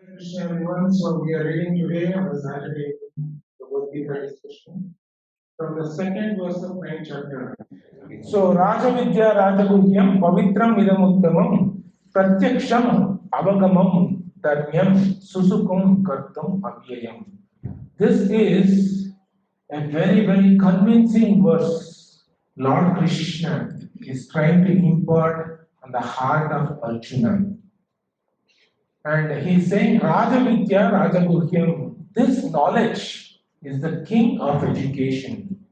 Krishna everyone. So we are reading today on the Saturday Bhagavad Gita discussion from the second verse of 9th chapter. So Rajavidya Rajaguhyam Pavitram Idamuttamam Pratyaksham Avagamam Dharmyam Susukum Kartam Avyayam. This is a very convincing verse. Lord Krishna is trying to impart on the heart of Arjuna. And he's saying, Rajavidya, Rajaguhyam. This knowledge is the king of education.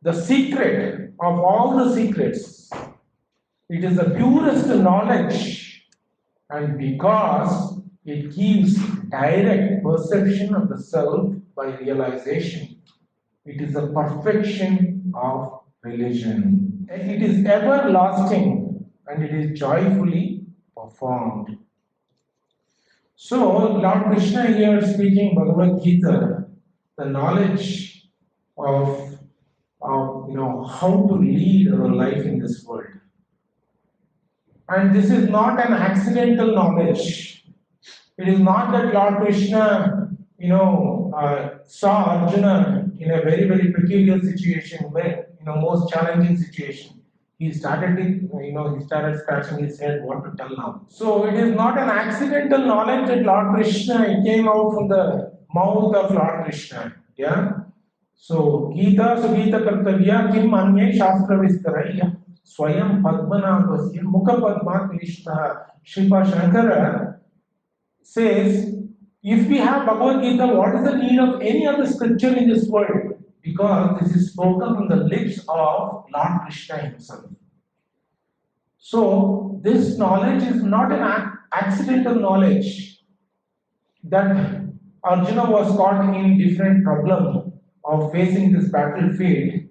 The secret of all the secrets. It is the purest knowledge. And because it gives direct perception of the self by realization, it is the perfection of religion. It is everlasting and it is joyfully performed. So, Lord Krishna here speaking Bhagavad Gita, the knowledge of how to lead our life in this world. And this is not an accidental knowledge. It is not that Lord Krishna, saw Arjuna in a very peculiar situation, where most challenging situation. He started scratching his head what to tell now. So it is not an accidental knowledge that Lord Krishna came out from the mouth of Lord Krishna. Yeah. So Gita Sugita Kartavya Kim Anye Shastra Vistaraya Swayam Padmanabhasya Mukha Padma Krishna Shripa Shankara says, if we have Bhagavad Gita, what is the need of any other scripture in this world? Because this is spoken from the lips of Lord Krishna himself. So, this knowledge is not an accidental knowledge that Arjuna was caught in different problem of facing this battlefield,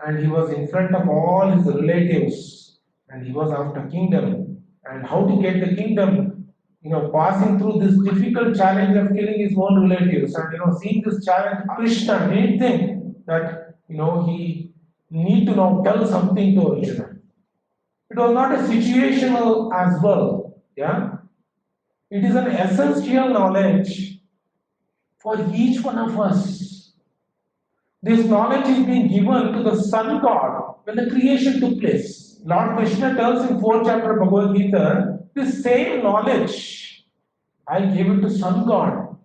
and he was in front of all his relatives and he was after kingdom, and how to get the kingdom, passing through this difficult challenge of killing his own relatives, and seeing this challenge, Krishna didn't think that he need to now tell something to Arjuna. It was not a situational as well. Yeah, it is an essential knowledge for each one of us. This knowledge is being given to the Sun God when the creation took place. Lord Krishna tells in 4th chapter of Bhagavad Gita, this same knowledge I gave it to Sun God.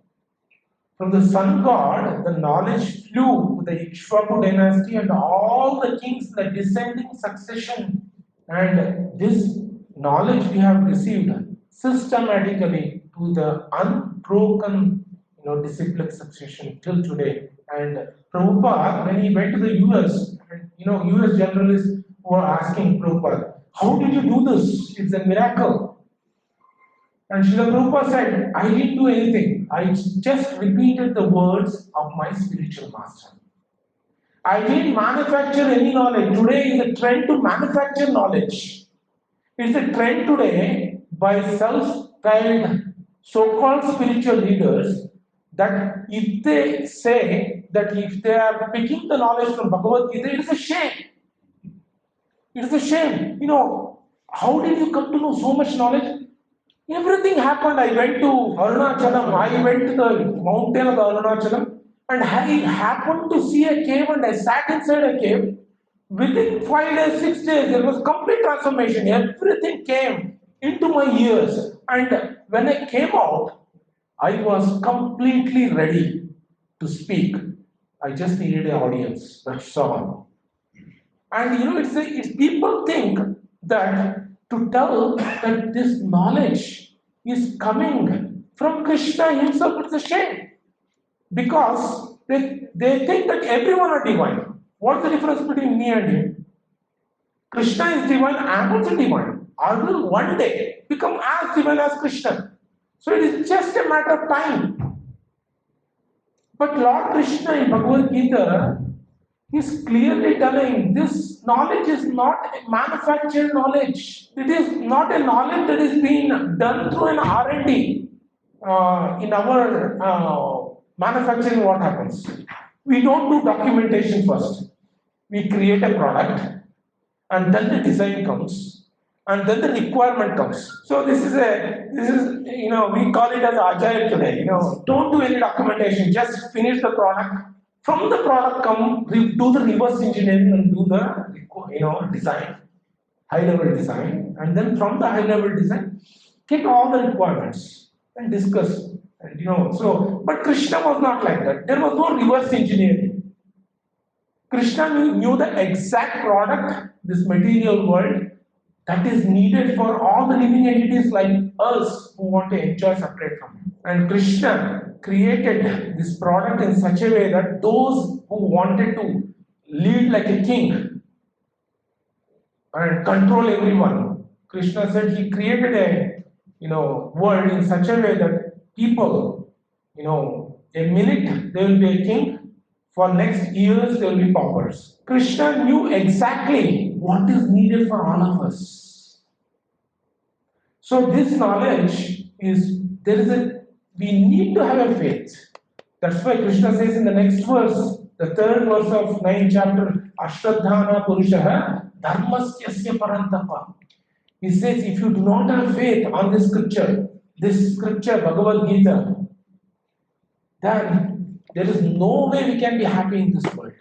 From the Sun God, the knowledge flew to the Ikshvaku dynasty and all the kings in the descending succession. And this knowledge we have received systematically to the unbroken disciplic succession till today. And Prabhupada, when he went to the US, US journalists were asking Prabhupada, how did you do this? It's a miracle. And Srila Prabhupada said, I didn't do anything. I just repeated the words of my spiritual master. I didn't manufacture any knowledge. Today is a trend to manufacture knowledge. It's a trend today by self-styled so-called spiritual leaders that if they say that if they are picking the knowledge from Bhagavad Gita, it is a shame. It is a shame. How did you come to know so much knowledge? Everything happened. I went to Arunachalam. I went to the mountain of Arunachalam. And I happened to see a cave and I sat inside a cave. Within 5 days, 6 days, there was complete transformation. Everything came into my ears. And when I came out, I was completely ready to speak. I just needed an audience. That's all. And it's people think that to tell that this knowledge is coming from Krishna himself, it's a shame. Because they think that everyone are divine. What's the difference between me and him? Krishna is divine, I am also divine. I will one day become as divine as Krishna. So it is just a matter of time. But Lord Krishna in Bhagavad Gita is clearly telling this knowledge is not a manufactured knowledge. It is not a knowledge that is being done through an R&D. In our manufacturing, what happens? We don't do documentation first. We create a product and then the design comes. and then the requirement comes. So this is we call it as agile today. Don't do any documentation, just finish the product. From the product do the reverse engineering and do the design, high level design, and then from the high level design, get all the requirements and discuss. And but Krishna was not like that. There was no reverse engineering. Krishna knew the exact product, this material world, that is needed for all the living entities like us who want to enjoy separate from him. And Krishna created this product in such a way that those who wanted to lead like a king and control everyone, Krishna said he created a world in such a way that people, a minute they will be a king, for next years they will be paupers. Krishna knew exactly what is needed for all of us. So this knowledge we need to have a faith. That's why Krishna says in the next verse, the third verse of 9th chapter, Ashtadhana Purushaha Dharmasyasya Parantapa. He says, if you do not have faith on this scripture, Bhagavad Gita, then there is no way we can be happy in this world.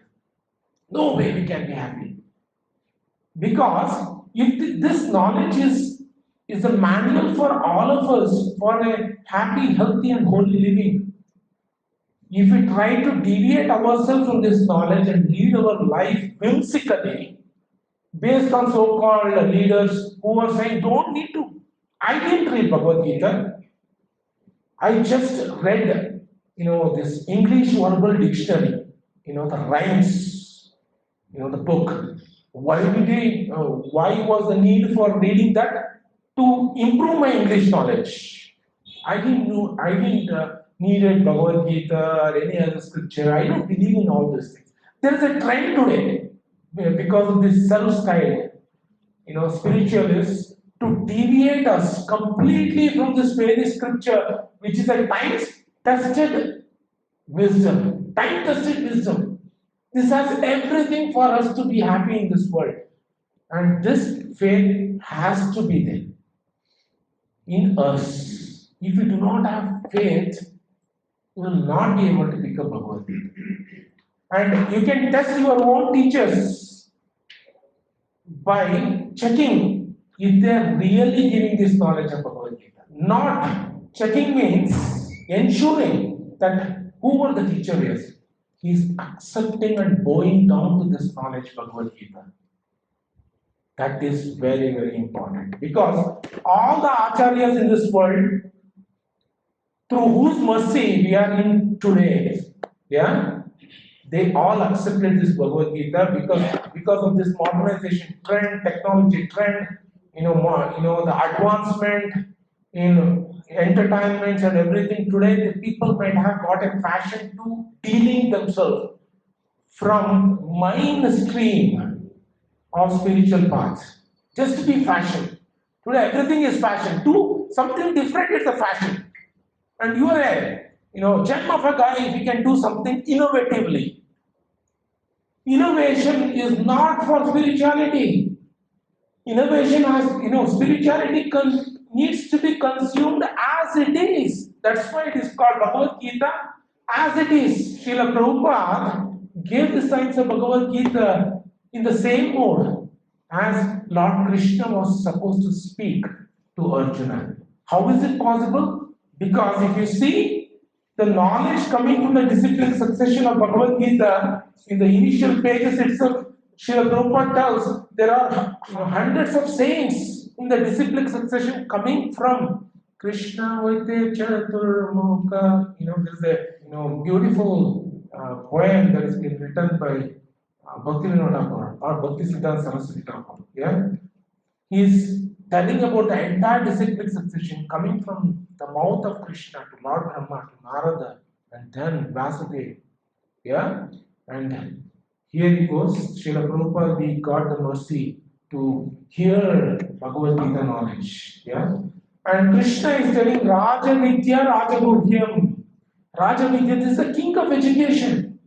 No way we can be happy. Because if this knowledge is a manual for all of us for a happy, healthy, and holy living. If we try to deviate ourselves from this knowledge and lead our life whimsically, based on so-called leaders who are saying, don't need to. I didn't read Bhagavad Gita. I just read, this English verbal dictionary, the rhymes, the book. Why was the need for reading that? To improve my English knowledge. I didn't need Bhagavad Gita or any other scripture. I don't believe in all these things. There is a trend today because of this self-styled, spiritualists to deviate us completely from this very scripture, which is a time-tested wisdom. Time-tested wisdom. This has everything for us to be happy in this world. And this faith has to be there in us. If you do not have faith, you will not be able to become Bhagavad Gita. And you can test your own teachers by checking if they are really giving this knowledge of Bhagavad Gita. Not checking means ensuring that whoever the teacher is, he is accepting and bowing down to this knowledge Bhagavad Gita. That is very, very important. Because all the acharyas in this world, through whose mercy we are in today, they all accepted this Bhagavad Gita because of this modernization trend, technology trend, the advancement in entertainments and everything. Today, the people might have got a fashion to dealing themselves from mainstream of spiritual paths. Just to be fashion. Today, everything is fashion. Do something different, it's a fashion. And you are a gem of a guy if he can do something innovatively. Innovation is not for spirituality. Innovation has, spirituality needs to be consumed as it is. That's why it is called Bhagavad Gita as it is. Srila Prabhupada gave the science of Bhagavad Gita in the same mode as Lord Krishna was supposed to speak to Arjuna. How is it possible? Because if you see the knowledge coming from the disciplined succession of Bhagavad Gita, in the initial pages itself, Srila Prabhupada tells there are hundreds of sayings in the disciplined succession coming from Krishna Vaite Chaturmukha. There's a beautiful poem that has been written by Bhaktivinoda Thakur or Bhaktisiddhanta Saraswati Thakur. He's telling about the entire disciplic succession coming from the mouth of Krishna to Lord Brahma to Narada and then Vasudeva. And here he goes, Srila Prabhupada, we got the mercy to hear Bhagavad Gita knowledge. And Krishna is telling Raja Vidya Raja Gurhyam. Raja Vidya, this is the king of education.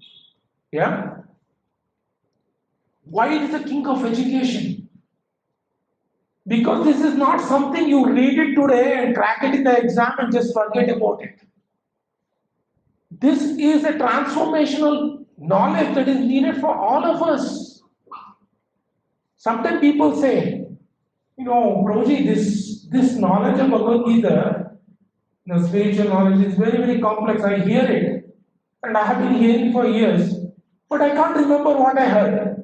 Why it is the king of education? Because this is not something you read it today and crack it in the exam and just forget about it. This is a transformational knowledge that is needed for all of us. Sometimes people say, Prabhuji, this knowledge of Bhagavad Gita, spiritual knowledge is very, very complex. I hear it, and I have been hearing for years, but I can't remember what I heard.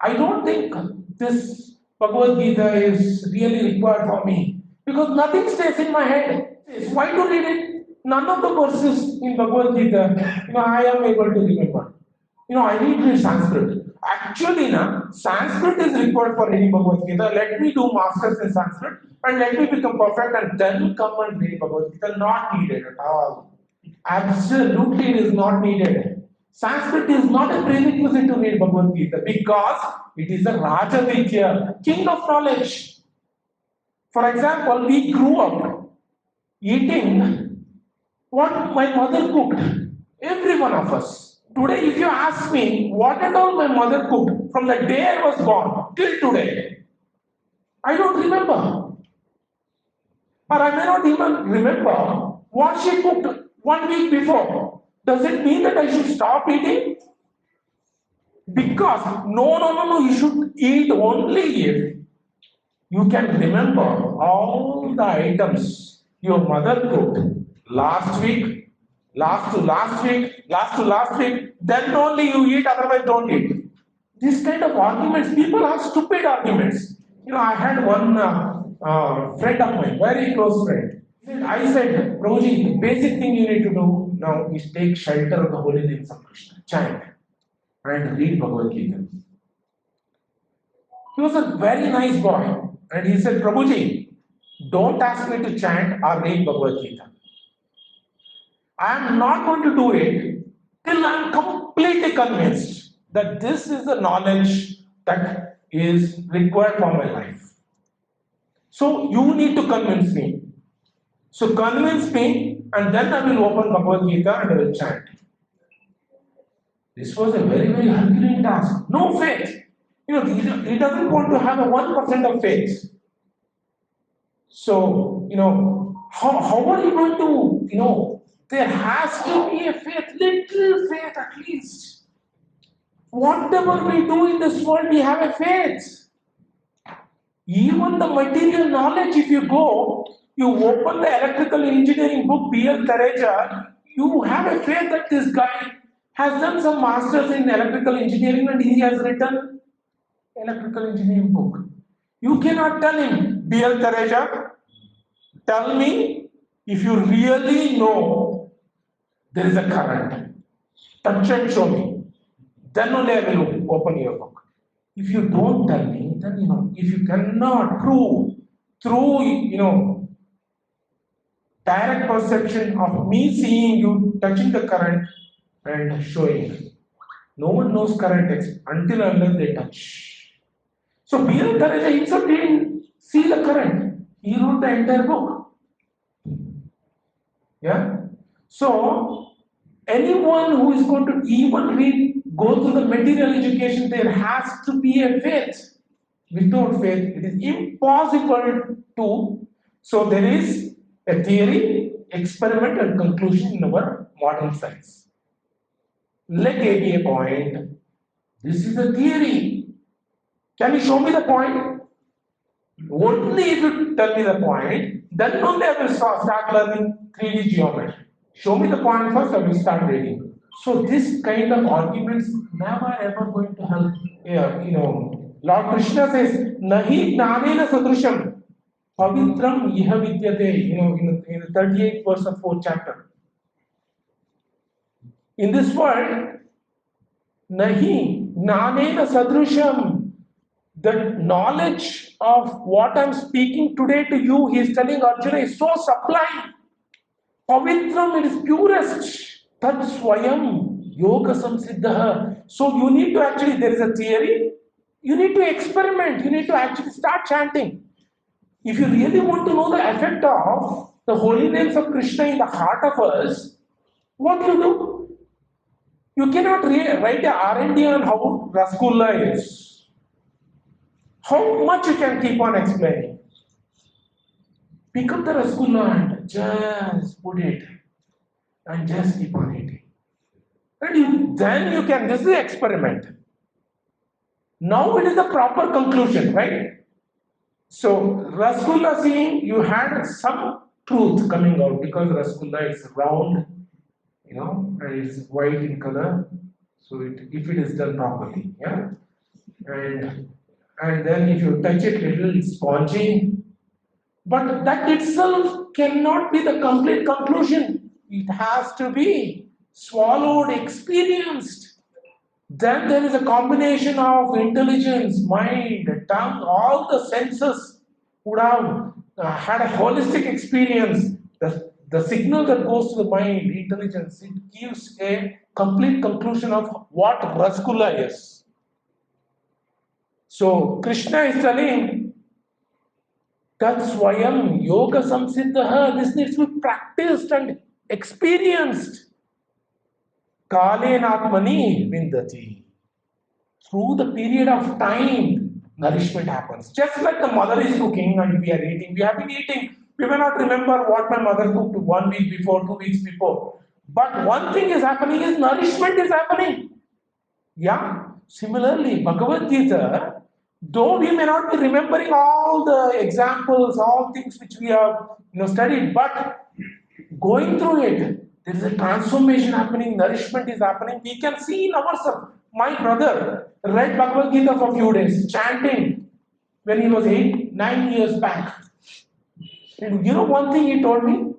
I don't think this Bhagavad Gita is really required for me because nothing stays in my head. Why to read it? None of the verses in Bhagavad Gita, I am able to remember. I need to read Sanskrit. Actually, Sanskrit is required for reading Bhagavad Gita. Let me do masters in Sanskrit and let me become perfect and then come and read Bhagavad Gita. Not needed at all. Absolutely, it is not needed. Sanskrit is not a prerequisite to read Bhagavad Gita because it is a Raja Vidya, king of knowledge. For example, we grew up eating what my mother cooked. Every one of us. Today, if you ask me what and all my mother cooked from the day I was born till today, I don't remember. Or I may not even remember what she cooked 1 week before. Does it mean that I should stop eating? Because no, you should eat only if you can remember all the items your mother cooked last week, last to last week, then only you eat, otherwise don't eat. This kind of arguments, people have stupid arguments. I had one friend of mine, very close friend. I said, Prabhuji, the basic thing you need to do now is take shelter of the holy names of Krishna, chant, and read Bhagavad Gita. He was a very nice boy. And he said, Prabhuji, don't ask me to chant or read Bhagavad Gita. I am not going to do it till I am completely convinced that this is the knowledge that is required for my life. So you need to convince me. So convince me, and then I will open Bhagavad Gita and I will chant. This was a very, very Herculean task. No faith. He doesn't want to have a 1% of faith. So, how are you going to, there has to be a faith, little faith at least. Whatever we do in this world, we have a faith. Even the material knowledge, if you go, you open the electrical engineering book, B.L. Tareja, you have a faith that this guy has done some masters in electrical engineering and he has written electrical engineering book. You cannot tell him, B.L. Tareja, tell me if you really know there is a current. Touch and show me. Then only I will open your book. If you don't tell me, then if you cannot prove through direct perception of me seeing you touching the current and showing. No one knows current until unless they touch. So B.L. Tareja himself didn't see the current. He wrote the entire book. Yeah? So anyone who is going to even go through the material education, there has to be a faith. Without faith, it is impossible to. So there is a theory, experiment, and conclusion in our modern science. Let A be a point. This is a theory. Can you show me the point? Only if you tell me the point, then only I will start learning 3D geometry. Show me the point first, I will start reading. So this kind of arguments never ever going to help. Lord Krishna says, Nahi Gnanena Sadrusham Pavitram Iha Vidyate, in the 38th verse of 4th chapter. In this word, Nahi Gnanena Sadrusham, the knowledge of what I am speaking today to you, he is telling Arjuna, is so sublime. Pavitram, it is purest. Tat Swayam Yoga Samsiddha. So you need to actually, there is a theory, you need to experiment, you need to actually start chanting. If you really want to know the effect of the holy names of Krishna in the heart of us, what do? You cannot write a R&D on how Rasgulla is, How much you can keep on explaining? Pick up the rasgulla and just put it and just keep on eating. And then you can, this is the experiment. Now it is the proper conclusion, right? So, rasgulla seeing, you had some truth coming out because rasgulla is round, and it's white in color. So, if it is done properly, yeah. And then if you touch it, little spongy. But that itself cannot be the complete conclusion. It has to be swallowed, experienced. Then there is a combination of intelligence, mind, tongue, all the senses would have had a holistic experience. The signal that goes to the mind, intelligence, it gives a complete conclusion of what Rasgulla is. So Krishna is telling that Swayam Yoga Samsiddha, this needs to be practiced and experienced. Kalenatmani Vindati. Through the period of time, nourishment happens. Just like the mother is cooking and we are eating, we have been eating. We may not remember what my mother cooked 1 week before, 2 weeks before. But one thing is happening is nourishment is happening. Yeah. Similarly, Bhagavad Gita, though we may not be remembering all the examples, all things which we have studied, but going through it, there is a transformation happening, nourishment is happening. We can see in ourselves. My brother read Bhagavad Gita for a few days, chanting when he was 8, 9 years back. And one thing he told me?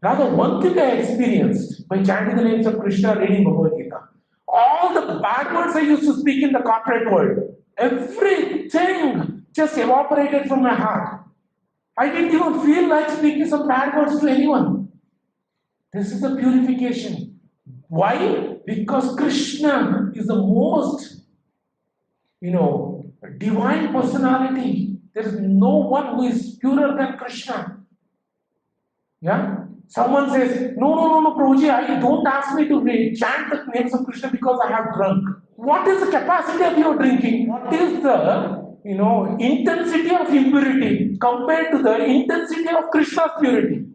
Rather, one thing I experienced by chanting the names of Krishna, reading Bhagavad Gita. All the bad words I used to speak in the corporate world, everything just evaporated from my heart. I didn't even feel like speaking some bad words to anyone. This is the purification. Why? Because Krishna is the most, divine personality. There is no one who is purer than Krishna. Yeah? Someone says, no, Prabhuji, I don't ask me to chant the names of Krishna because I have drunk. What is the capacity of your drinking? What is the, intensity of impurity compared to the intensity of Krishna's purity?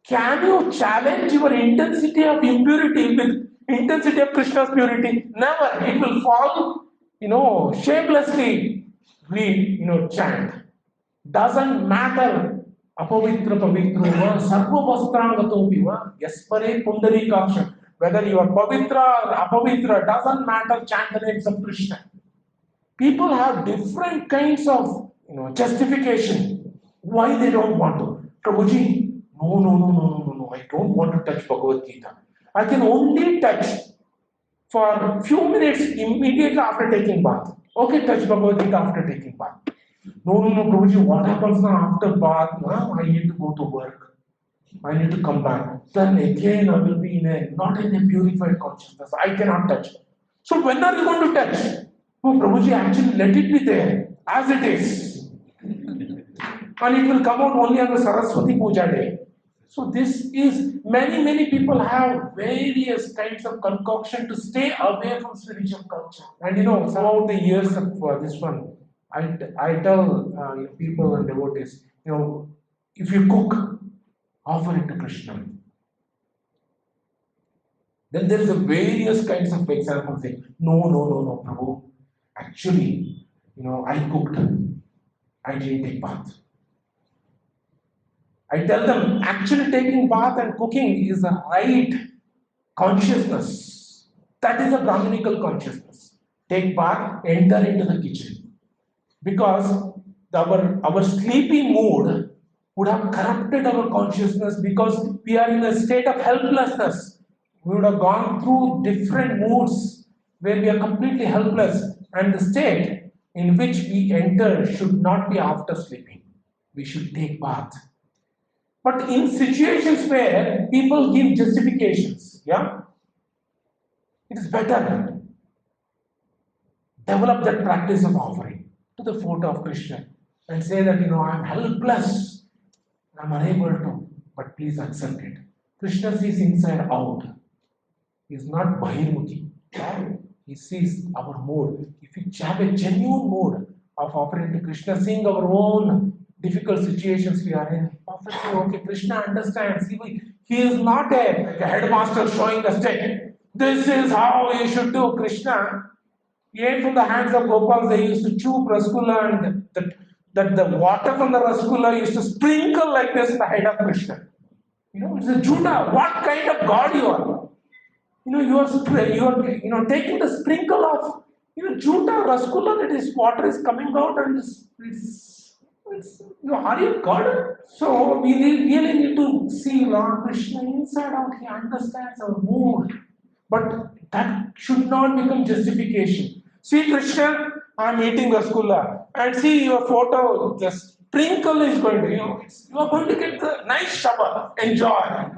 Can you challenge your intensity of impurity with intensity of Krishna's purity? Never. It will fall, shamelessly we, chant. Doesn't matter. Apavitra pavitro sarva vastrangatopi va yaspare pundari kaksha. Whether you are pavitra or apavitra, doesn't matter, chant the names of Krishna. People have different kinds of justification why they don't want to. Prabhuji, no, I don't want to touch Bhagavad Gita. I can only touch for a few minutes immediately after taking bath. Okay, touch Bhagavad Gita after taking bath. No, Prabhuji, what happens now after bath? I need to go to work. I need to come back. Then again I will be not in a purified consciousness. I cannot touch. So when are you going to touch? Oh, Prabhuji, actually let it be there as it is. And it will come out only on the Saraswati Puja day. So this is, many people have various kinds of concoction to stay away from spiritual culture. And throughout the years of this one, I tell people and devotees, if you cook, offer it to Krishna. Then there is a various kinds of examples saying, no, Prabhu. Actually, I cooked. I didn't take bath. I tell them, actually taking bath and cooking is the right consciousness. That is a Brahminical consciousness. Take bath, enter into the kitchen. Because our sleepy mood would have corrupted our consciousness because we are in a state of helplessness. We would have gone through different moods where we are completely helpless, and the state in which we enter should not be after sleeping. We should take bath. But in situations where people give justifications, yeah, it is better develop that practice of offering to the foot of Krishna and say that I'm helpless, I'm unable to, but please accept it. Krishna sees inside out. He is not Bahirmukhi. He sees our mood. If you have a genuine mood, of offering to Krishna, seeing our own difficult situations we are in. Often say, okay, Krishna understands. He is not like a headmaster showing a stick. This is how you should do. Krishna, he ate from the hands of Gopals. They used to chew rasgulla, and the water from the rasgulla used to sprinkle like this in the head of Krishna. It's a Judah. What kind of God you are? You are taking the sprinkle of Judah rasgulla, that is water is coming out, and are you God? So we really need to see Lord Krishna inside out. He understands our mood, but that should not become justification. See Krishna, I'm eating rasgulla, and see your photo. The sprinkle is going to, you are going to get the nice shower. Enjoy.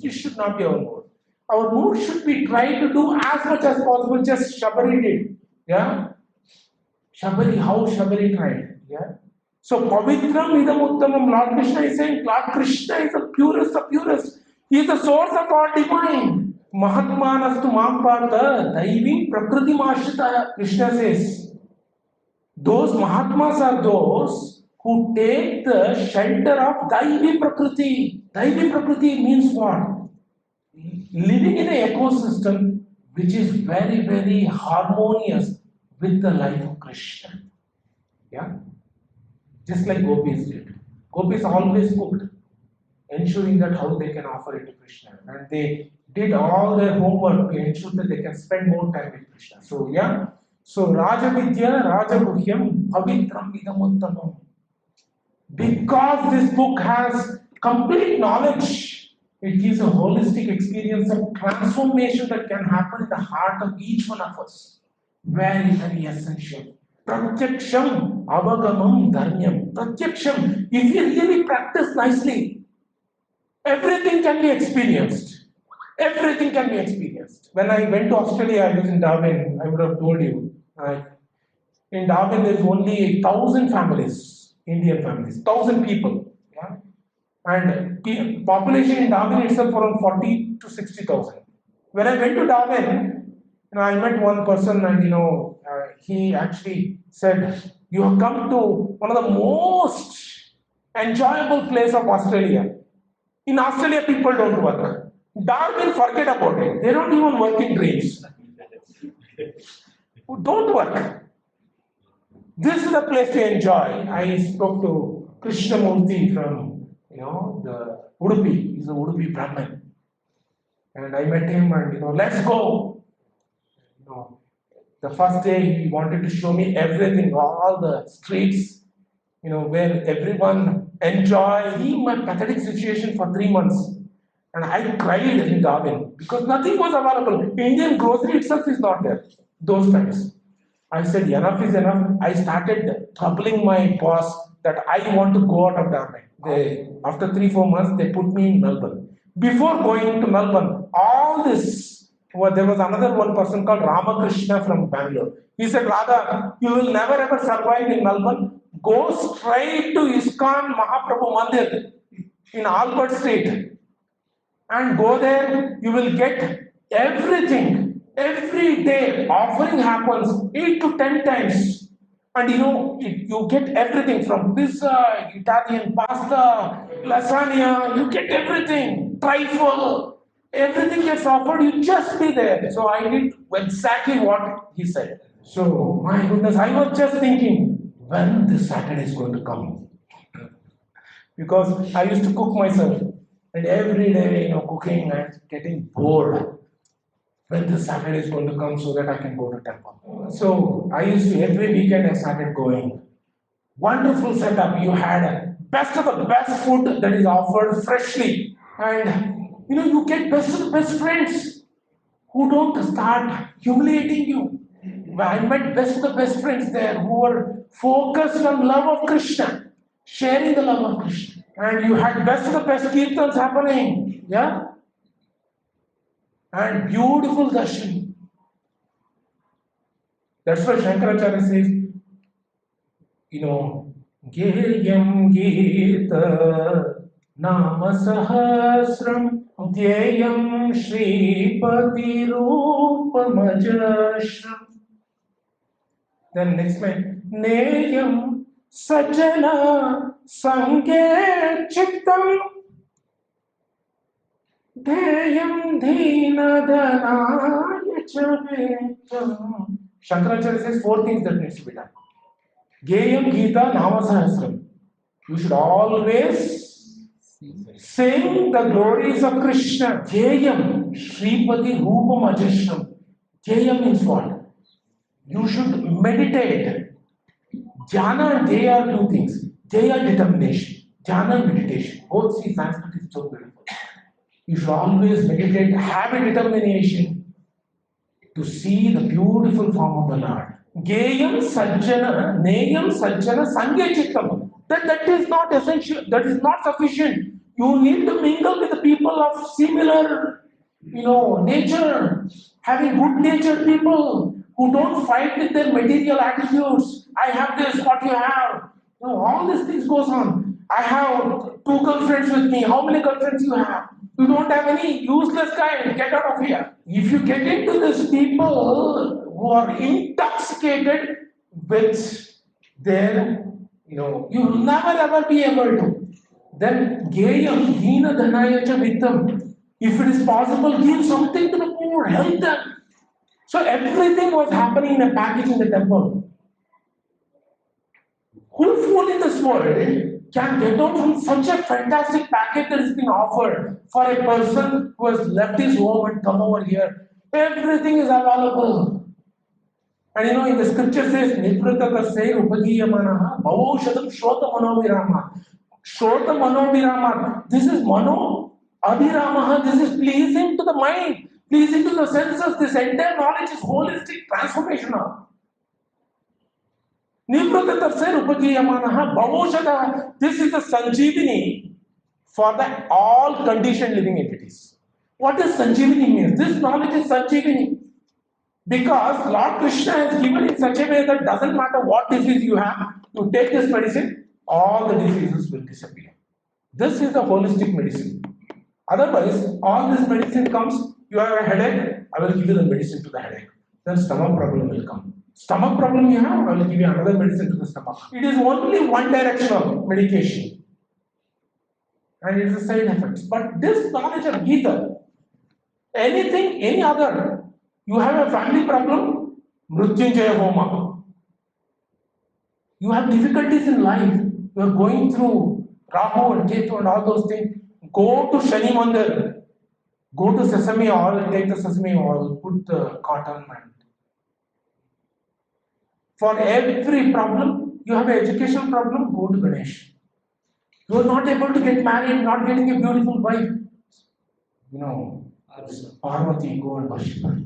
It should not be our mood. Our mood should be try to do as much as possible. Just Shabari did. Yeah. Shabari, how Shabari tried. Yeah. So Pavitram Idam Uttamam, Lord Krishna is saying, Lord Krishna is the purest of purest. He is the source of all divine. Mahatmanastu Mampartha Daivi Prakriti Mashita. Krishna says, those Mahatmas are those who take the shelter of Daivi Prakriti. Daivi Prakriti means what? Living in an ecosystem which is very, very harmonious with the life of Krishna. Yeah? Just like gopis did. Gopis always cooked, ensuring that how they can offer it to Krishna. And they did all their homework to ensure that they can spend more time with Krishna. So, yeah. So, Raja Vidya, Raja Guhyam, Pavitram Vidamuttamam. Because this book has complete knowledge, it gives a holistic experience of transformation that can happen in the heart of each one of us. Very, very essential. Pratyaksham, avagamam, dharmyam. Pratyaksham, if you really practice nicely, everything can be experienced. Everything can be experienced. When I went to Australia, I was in Darwin, I would have told you. In Darwin, there's only 1,000 families, Indian families, 1,000 people. Yeah? And population in Darwin itself around 40 to 60,000. When I went to Darwin, I met one person, and he actually said, "You have come to one of the most enjoyable place of Australia. In Australia, people don't work. Darwin, forget about it. They don't even work in dreams. Don't work. This is the place to enjoy." I spoke to Krishnamurti from, the Udupi. He's a Udupi Brahmin. And I met him, and, let's go. The first day he wanted to show me everything, all the streets, where everyone enjoy. He my pathetic situation for 3 months. And I cried in Darwin because nothing was available. Indian grocery itself is not there those times. I said, enough is enough. I started troubling my boss that I want to go out of Darwin. After 3-4 months, they put me in Melbourne. Before going to Melbourne, all this, there was another one person called RadhaKrishna from Bangalore. He said, Radha, you will never ever survive in Melbourne. Go straight to ISKCON Mahaprabhu Mandir in Albert Street. And go there, you will get everything. Every day, offering happens 8 to 10 times. And you get everything from pizza, Italian pasta, lasagna, you get everything. Trifle, everything gets offered, you just be there. So I did exactly what he said. So, my goodness, I was just thinking, when this Saturday is going to come? Because I used to cook myself. And every day, cooking and getting bored. When this Saturday is going to come so that I can go to temple. So I used to, every weekend I started going. Wonderful setup. You had best of the best food that is offered freshly. And you get best of the best friends who don't start humiliating you. I met best of the best friends there who were focused on love of Krishna, sharing the love of Krishna. And you had best of the best kirtans happening. Yeah? And beautiful darshan. That's why Shankaracharya says, Geyam Gita Nama Sahasram Gyeyam Shripati Rupamajashram. Then next line, Neyam Sajjana Sange Chittam Deyam Dhina Dhanaya Chavetam. Shankaracharya says 4 things that needs to be done. Geyam Gita Nama Sahasram. You should always sing the glories of Krishna. Geyam Shripati Rupam Ajishram. Geyam means what? You should meditate. Jnana and Jaya are 2 things. Jaya determination. Jnana and meditation. Both see Sanskrit is so beautiful. You should always meditate, have a determination to see the beautiful form of the Lord. Geyam Sajjana, Neyam Sajjana, Sangya Chittam. That is not essential, that is not sufficient. You need to mingle with the people of similar, nature, having good natured people who don't fight with their material attitudes. I have this, what you have. All these things goes on. I have 2 girlfriends with me. How many girlfriends you have? You don't have any useless guy. Get out of here. If you get into these people who are intoxicated with their, you will never ever be able to. Then Geyam Dina Dhanaya Cha Vittam. If it is possible, give something to the poor, help them. So everything was happening in a package in the temple. Who fool in this world can get out from such a fantastic package that has been offered for a person who has left his home and come over here? Everything is available. And in the scripture says, Nivrata Tasay Upagiyamanaha Bhavaushadam Shrota Manovirama. Shrota Manovirama. This is Mano Abhiramaha. This is pleasing to the mind, pleasing to the senses. This entire knowledge is holistic, transformational. Nivrata Tasay Upagiyamanaha Bhavaushada. This is the Sanjeevini for the all conditioned living entities. What does Sanjeevini mean? This knowledge is Sanjeevini. Because Lord Krishna has given in such a way that doesn't matter what disease you have, you take this medicine, all the diseases will disappear. This is the holistic medicine. Otherwise, all this medicine comes, you have a headache, I will give you the medicine to the headache. Then stomach problem will come. Stomach problem you have, I will give you another medicine to the stomach. It is only one directional medication. And it is a side effects. But this knowledge of Gita, anything, any other, you have a family problem, Mrutyunjaya Homa. You have difficulties in life, you are going through Rahu and Ketu and all those things. Go to Shani Mandir, go to sesame oil, take the sesame oil, put the cotton and for every problem, you have an educational problem, go to Ganesh. You are not able to get married, not getting a beautiful wife. Parvati, go and worship her.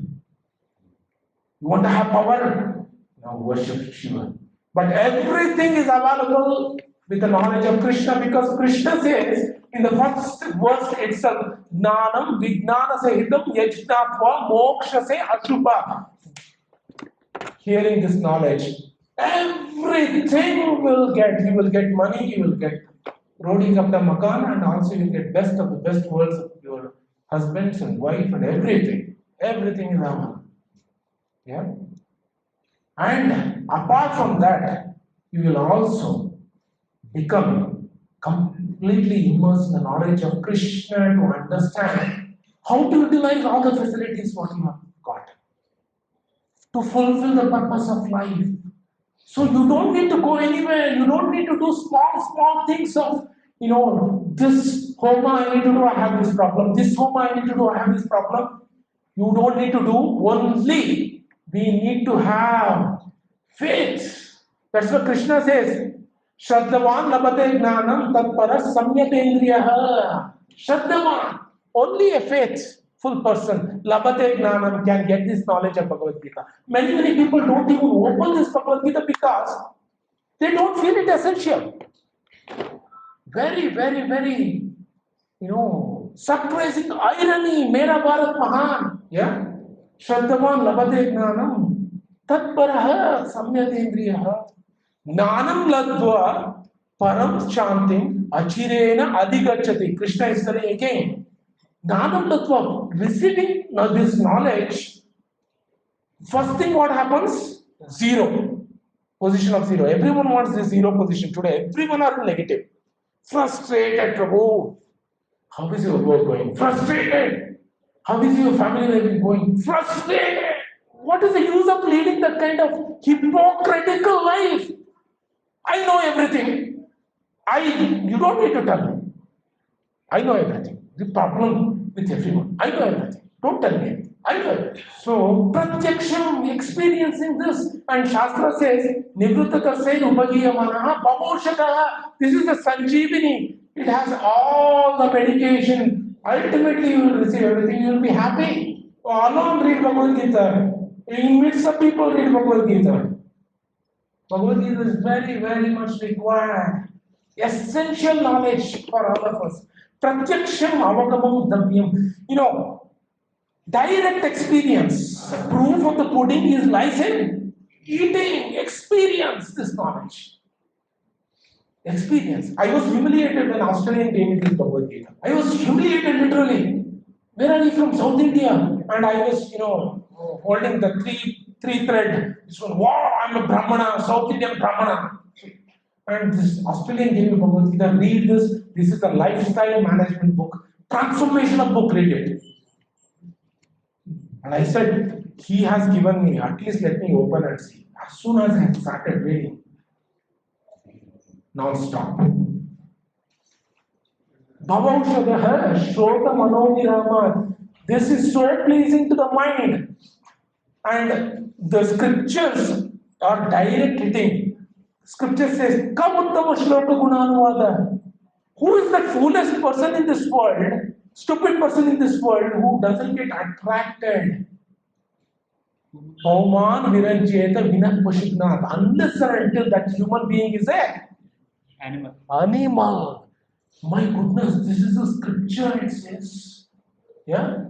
You want to have power? Now worship Shiva. But everything is available with the knowledge of Krishna, because Krishna says in the first verse itself, Gnanam Vijnana Sahitam Yajnatva Moksha Se Ashubha. Hearing this knowledge, everything you will get money, you will get Rodi Kapta Makan, and also you will get best of the best worlds of your husbands and wife and everything. Everything is available. Yeah? And apart from that, you will also become completely immersed in the knowledge of Krishna to understand how to utilize all the facilities what you have got to fulfill the purpose of life. So you don't need to go anywhere. You don't need to do small things of, this homa I need to do, I have this problem. This homa I need to do, I have this problem. You don't need to do, only we need to have faith. That's what Krishna says. Shraddhavan labate gnanam tatparas samyatendriyaha. Shraddhavan, only a faithful person, labate gnanam, can get this knowledge of Bhagavad Gita. Many people don't even open this Bhagavad Gita because they don't feel it essential. Very, surprising irony, Mera Bharat Mahan. Yeah? Shraddhavan labate gnanam tatparaha samyatendriyaha. Gnanam ladva param shantim achirena adigachati. Krishna is saying again, Gnanam ladva, receiving this knowledge, first thing what happens? Zero. Position of zero. Everyone wants this zero position today. Everyone are negative. Frustrated, Prabhu. How is your work going? Frustrated. How is your family life going? Frustrated. What is the use of leading that kind of hypocritical life? I know everything. You don't need to tell me. I know everything. The problem with everyone. I know everything. Don't tell me. I know everything. So, pratyaksham, experiencing this. And Shastra says, Nivruttatasya upagiyamanaha pamoshataha. This is the Sanjeevani. It has all the medication. Ultimately, you will receive everything. You will be happy. Alone read Bhagavad Gita. In midst of people read Bhagavad Gita. Bhagavad Gita is very, very much required. Essential knowledge for all of us. Pratyaksham avagamam davyam. Direct experience. Proof of the pudding is lies in eating. Experience this knowledge. Experience. I was humiliated when Australian gave me this Bhagavad Gita. I was humiliated literally. Where are you from? South India. And I was, holding the three thread. This one, wow, I'm a Brahmana, South Indian Brahmana. And this Australian gave me Bhagavad Gita. Read this. This is a lifestyle management book. Transformational book. Read it. And I said, he has given me, at least let me open and see. As soon as I started reading, non-stop. Bhavaushadaha Shrota Manonirama. This is so pleasing to the mind. And the scriptures are direct hitting. Scripture says, Kamuttama Shloka Gunanuvada. Who is that foolish person in this world, stupid person in this world who doesn't get attracted? Bhauman Viranjeta Vinak Pashignath. Unless and until that human being is a animal. My goodness, this is a scripture, it says. Yeah?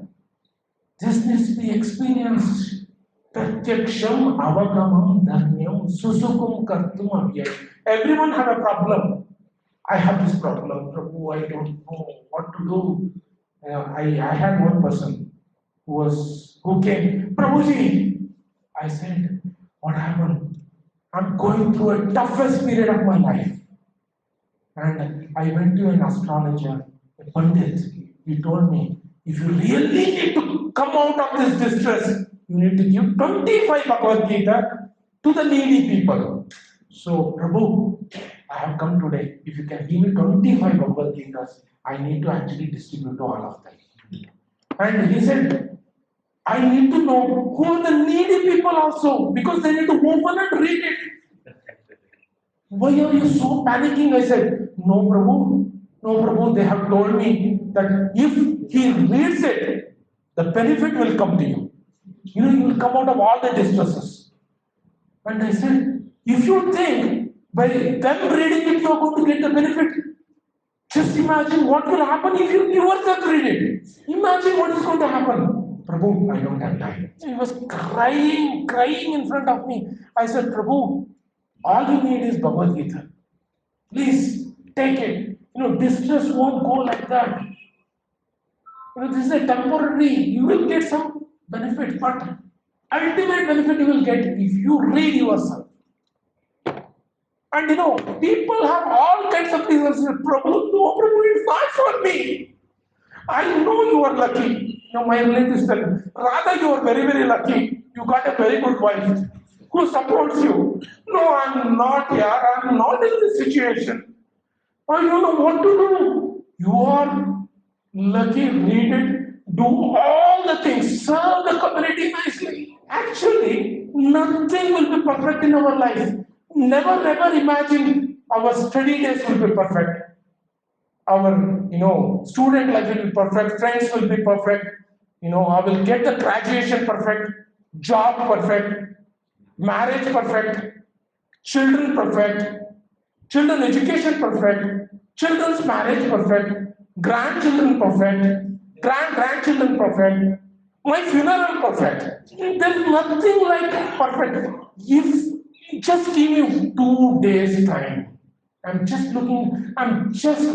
This needs to be experienced. Pratyaksham avagamam dharmyam susukum kartum abhyam. Everyone have a problem. I have this problem, Prabhu, I don't know what to do. I had one person who came, Prabhuji. I said, what happened? I'm going through a toughest period of my life. And I went to an astrologer, a Pandit. He told me, if you really need to come out of this distress, you need to give 25 Bhagavad Gita to the needy people. So, Prabhu, I have come today. If you can give me 25 Bhagavad Gitas, I need to actually distribute to all of them. And he said, I need to know who are the needy people also, because they need to open and read it. Why are you so panicking? I said, no Prabhu, they have told me that if he reads it, the benefit will come to you. You will come out of all the distresses. And I said, if you think by them reading it, you are going to get the benefit, just imagine what will happen if you yourself read it. Imagine what is going to happen. Prabhu, I don't have time. He was crying in front of me. I said, Prabhu, all you need is Bhagavad Gita. Please take it. Distress won't go like that. This is a temporary. You will get some benefit, but ultimate benefit you will get if you read yourself. And people have all kinds of reasons. Prabhu, no, Prabhu, it's not for me. I know you are lucky. My relatives tell me, Radha, you are very, very lucky. You got a very good wife who supports you. No, I'm not here. I'm not in this situation. I don't know what to do. You are lucky, read it, do all the things, serve the community nicely. Actually, nothing will be perfect in our life. Never imagine our study days will be perfect. Our, student life will be perfect, friends will be perfect. I will get the graduation perfect, job perfect, marriage perfect, children perfect, children education perfect, children's marriage perfect, grandchildren perfect, grandchildren perfect, my funeral perfect. There's nothing like perfect. If just give me 2 days time. I'm just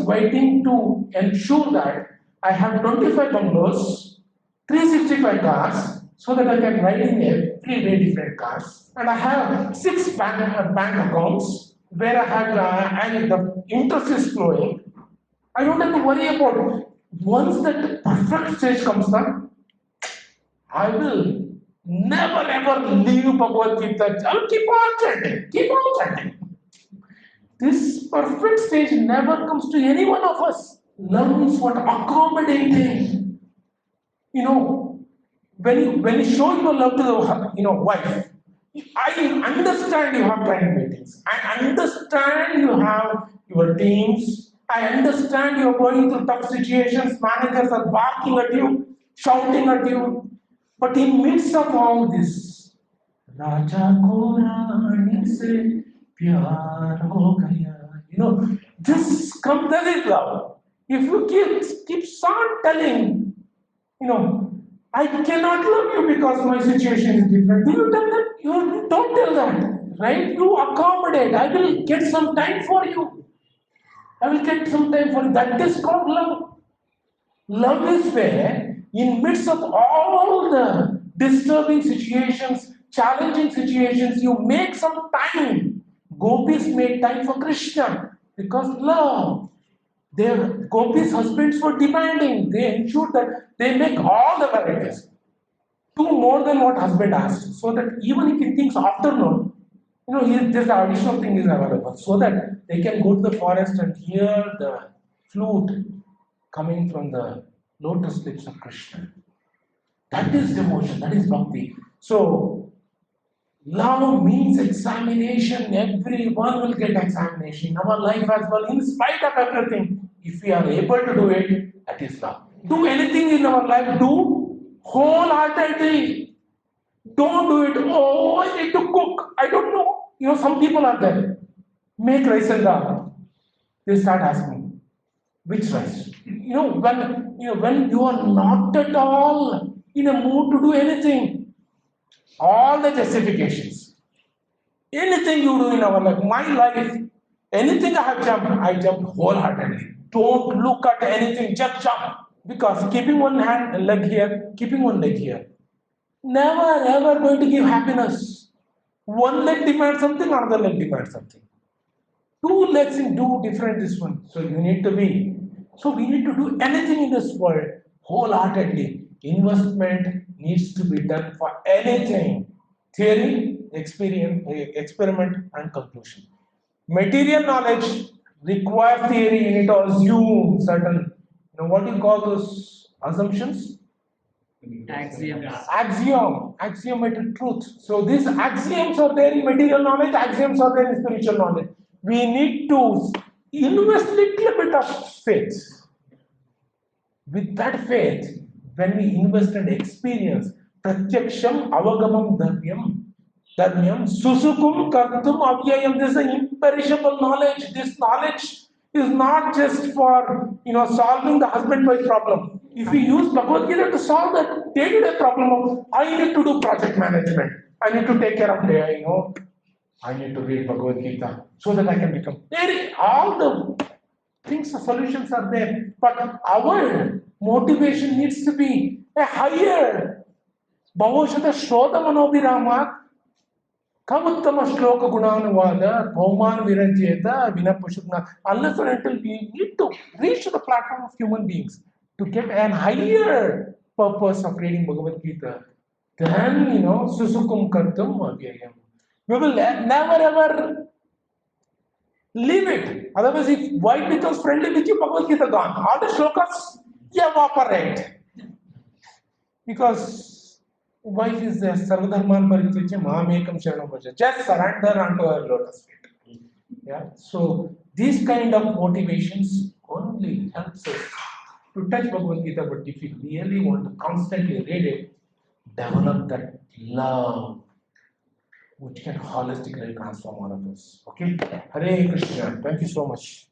waiting to ensure that I have 25 bungalows, 365 cars, so that I can ride in every day different cars. And I have 6 bank accounts where I have and the interest is flowing. I don't have to worry about it. Once that perfect stage comes down, I will never ever leave Bhagavad Gita. I will keep on chanting, keep on chanting. This perfect stage never comes to any one of us. Love means what? Accommodating. You know, when you show your love to the wife, I understand you have client meetings. I understand you have your teams. I understand you are going through tough situations. Managers are barking at you, shouting at you. But in midst of all this, Raja ko Rani se pyar ho gaya. This comes, that is love. If you keep on telling, I cannot love you because my situation is different. Do you tell that? You don't tell that, right? You accommodate. I will get some time for you. I will get some time for you. That is called love. Love is where, in midst of all the disturbing situations, challenging situations, you make some time. Gopis made time for Krishna because love. Their gopis' husbands were demanding. They ensured that they make all the varieties. Do more than what husband asked. So that even if he thinks afternoon, this additional thing is available. So that they can go to the forest and hear the flute coming from the lotus lips of Krishna. That is devotion, that is bhakti. So, love means examination. Everyone will get examination in our life as well, in spite of everything. If we are able to do it, that is love. Do anything in our life, do wholeheartedly. Don't do it, oh, I need to cook. I don't know. Some people are there. Make rice and dal. They start asking, which rice? When you are not at all in a mood to do anything, all the justifications, anything you do in our life, my life, anything I jump wholeheartedly. Don't look at anything, just jump. Because keeping one leg here, keeping one leg here, never ever going to give happiness. One leg demands something, another leg demands something. Two legs in do different this one. So you need to be. So we need to do anything in this world wholeheartedly. Investment needs to be done for anything. Theory, experience, experiment, and conclusion. Material knowledge requires theory, and it assumes certain, what do you call those assumptions? Axioms. Axiomatic truth. So these axioms are there in material knowledge, axioms are there in spiritual knowledge. We need to invest little bit of faith. With that faith, when we invest and experience, pratyaksham avagamam dharmyam, susukum kartum avyayam. This is an imperishable knowledge. This knowledge is not just for solving the husband-wife problem. If we use Bhagavad Gita to solve that day-to-day problem of I need to do project management, I need to take care of I need to read Bhagavad Gita so that I can become. All the things, the solutions are there, but our motivation needs to be a higher. Bhavashata Shrodha Manobirama Kamuttama Shloka Gunanuvada Bhauman Virajeta Vinapashutna. Unless and until we need to reach to the platform of human beings to get an higher purpose of reading Bhagavad Gita, then Susukum Kartum Avyayam. We will never ever leave it. Otherwise, if wife becomes friendly with you, Bhagavad Gita gone. All the shlokas evaporate. Because wife is there, Sarvadharman Parityaja Mahamekam Sharanam Vraja. Just surrender unto her lotus feet. Yeah. So these kind of motivations only helps us to touch Bhagavad Gita. But if you really want to constantly read it, develop that love which can holistically transform all of us. Okay? Hare Krishna. Thank you so much.